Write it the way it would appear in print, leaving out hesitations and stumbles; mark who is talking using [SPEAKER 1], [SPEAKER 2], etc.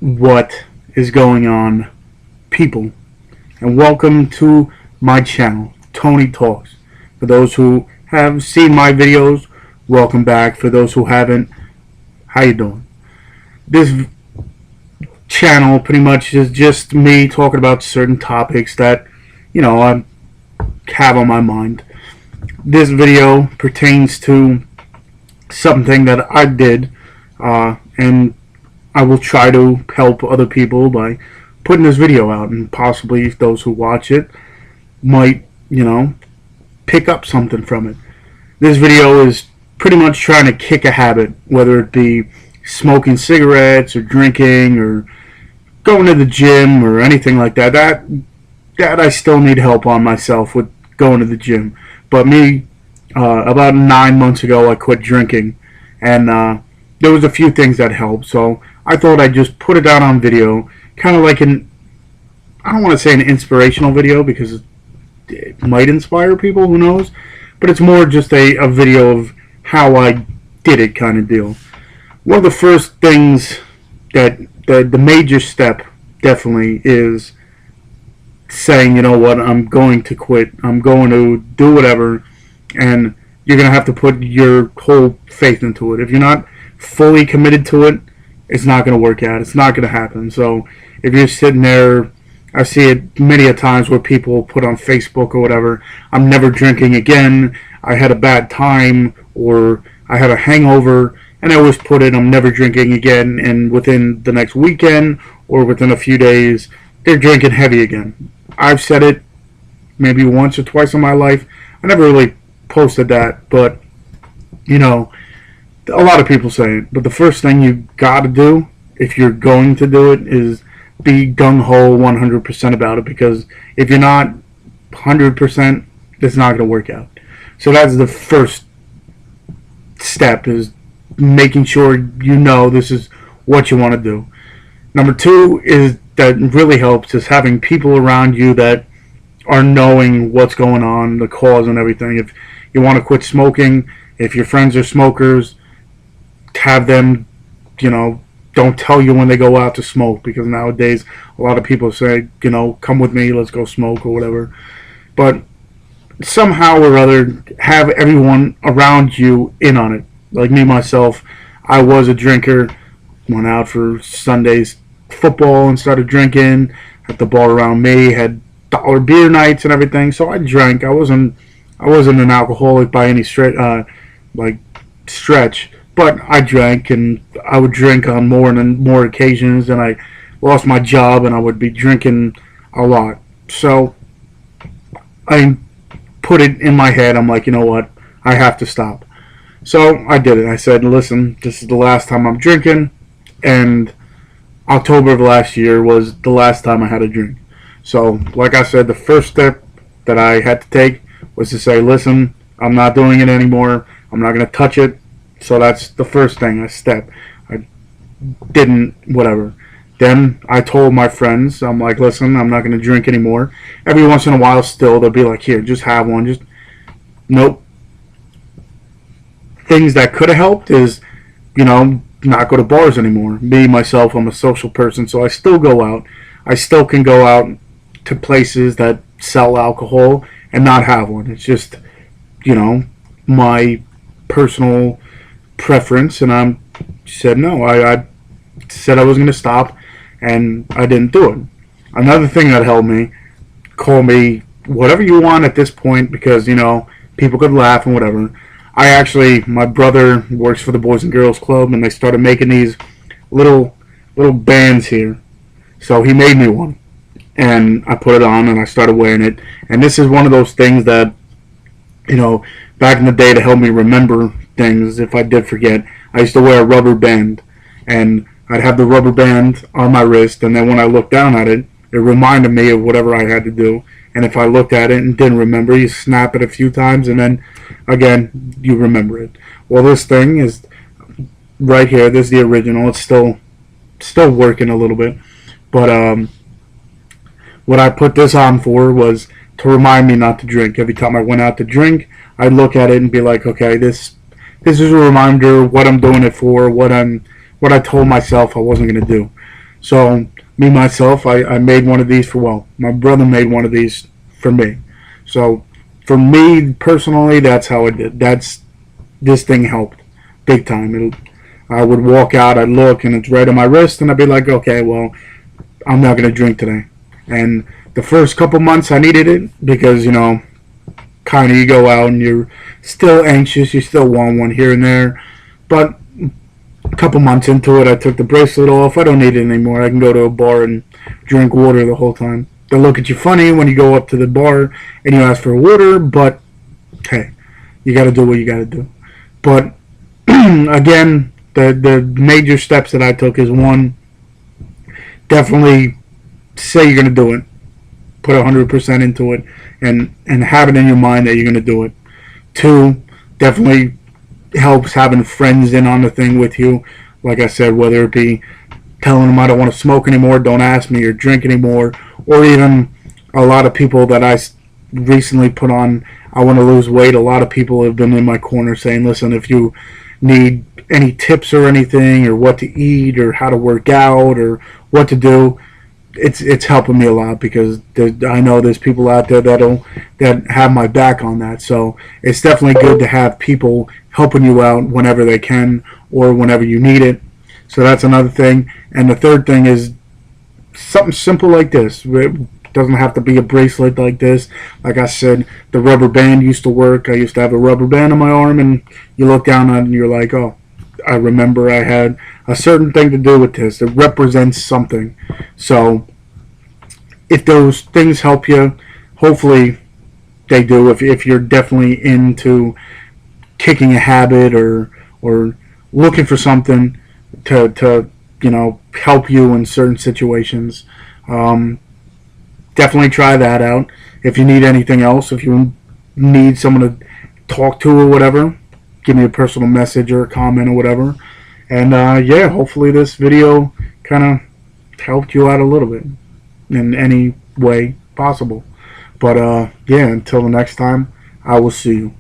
[SPEAKER 1] What is going on, people? And welcome to my channel, Tony Talks. For those who have seen my videos, welcome back. For those who haven't, how you doing? This channel pretty much is just me talking about certain topics that, I have on my mind. This video pertains to something that I did, and I will try to help other people by putting this video out, and possibly those who watch it might, pick up something from it. This video is pretty much trying to kick a habit, whether it be smoking cigarettes or drinking or going to the gym or anything like that. That I still need help on myself with going to the gym. But me, about 9 months ago, I quit drinking, and there was a few things that helped. So I thought I'd just put it out on video, kind of like I don't want to say an inspirational video because it might inspire people, who knows, but it's more just a video of how I did it kind of deal. One of the first things that the major step definitely is saying, you know what, I'm going to quit, I'm going to do whatever, and you're going to have to put your whole faith into it. If you're not fully committed to it, it's not going to work out. It's not going to happen. So if you're sitting there, I see it many a times where people put on Facebook or whatever, I'm never drinking again, I had a bad time, or I had a hangover, and I always put it, I'm never drinking again, and within the next weekend or within a few days, they're drinking heavy again. I've said it maybe once or twice in my life. I never really posted that, but a lot of people say it. But the first thing you gotta do, if you're going to do it, is be gung-ho 100% about it, because if you're not 100%, it's not gonna work out. So that's the first step, is making sure this is what you want to do. Number two is that really helps is having people around you that are knowing what's going on, the cause and everything. If you want to quit smoking, if your friends are smokers, have them, don't tell you when they go out to smoke, because nowadays a lot of people say, come with me, let's go smoke or whatever. But somehow or other, have everyone around you in on it. Like me, myself, I was a drinker, went out for Sundays football and started drinking at the bar around me, had dollar beer nights and everything, so I drank. I wasn't an alcoholic by any stretch, but I drank, and I would drink on more and more occasions, and I lost my job, and I would be drinking a lot. So I put it in my head, I'm like, you know what, I have to stop. So I did it. I said, listen, this is the last time I'm drinking, and October of last year was the last time I had a drink. So, like I said, the first step that I had to take was to say, listen, I'm not doing it anymore. I'm not going to touch it. So that's the first thing, a step. I didn't, whatever. Then I told my friends, I'm like, listen, I'm not going to drink anymore. Every once in a while still, they'll be like, here, just have one. Just, nope. Things that could have helped is, not go to bars anymore. Me, myself, I'm a social person, so I still go out. I still can go out to places that sell alcohol and not have one. It's just, my personal preference, and I said no. I said I was going to stop, and I didn't do it. Another thing that helped me, call me whatever you want at this point, because, people could laugh and whatever. My brother works for the Boys and Girls Club, and they started making these little bands here. So he made me one, and I put it on, and I started wearing it. And this is one of those things that, back in the day, to help me remember things if I did forget, I used to wear a rubber band, and I'd have the rubber band on my wrist, and then when I looked down at it, it reminded me of whatever I had to do. And if I looked at it and didn't remember, you snap it a few times, and then again you remember it. Well, this thing is right here. This is the original. It's still working a little bit, but what I put this on for was to remind me not to drink. Every time I went out to drink, I'd look at it and be like, okay, this is a reminder what I'm doing it for, what I told myself I wasn't going to do. So me myself, I made one of these for, well, my brother made one of these for me. So for me personally, that's how I did. This thing helped big time. I would walk out, I'd look, and it's right on my wrist, and I'd be like, okay, well, I'm not gonna drink today. And the first couple months, I needed it because kind of you go out and you're still anxious, you still want one here and there, but a couple months into it, I took the bracelet off. I don't need it anymore. I can go to a bar and drink water the whole time. They'll look at you funny when you go up to the bar and you ask for water, but hey, you got to do what you got to do. But again, the major steps that I took is, one, definitely say you're going to do it. Put 100% into it and have it in your mind that you're going to do it. Two, definitely helps having friends in on the thing with you. Like I said, whether it be telling them I don't want to smoke anymore, don't ask me, or drink anymore, or even a lot of people that I recently put on I want to lose weight. A lot of people have been in my corner saying, listen, if you need any tips or anything, or what to eat, or how to work out, or what to do, it's helping me a lot, because I know there's people out there that have my back on that. So it's definitely good to have people helping you out whenever they can or whenever you need it. So that's another thing. And the third thing is something simple like this. It doesn't have to be a bracelet like this. Like I said, the rubber band used to work. I used to have a rubber band on my arm, and you look down on it and you're like, oh, I remember I had a certain thing to do with this. It represents something. So if those things help you, hopefully they do. If you're definitely into kicking a habit or looking for something to help you in certain situations, definitely try that out. If you need anything else, if you need someone to talk to or whatever, give me a personal message or a comment or whatever. And yeah, hopefully this video kind of helped you out a little bit in any way possible. But yeah, until the next time, I will see you.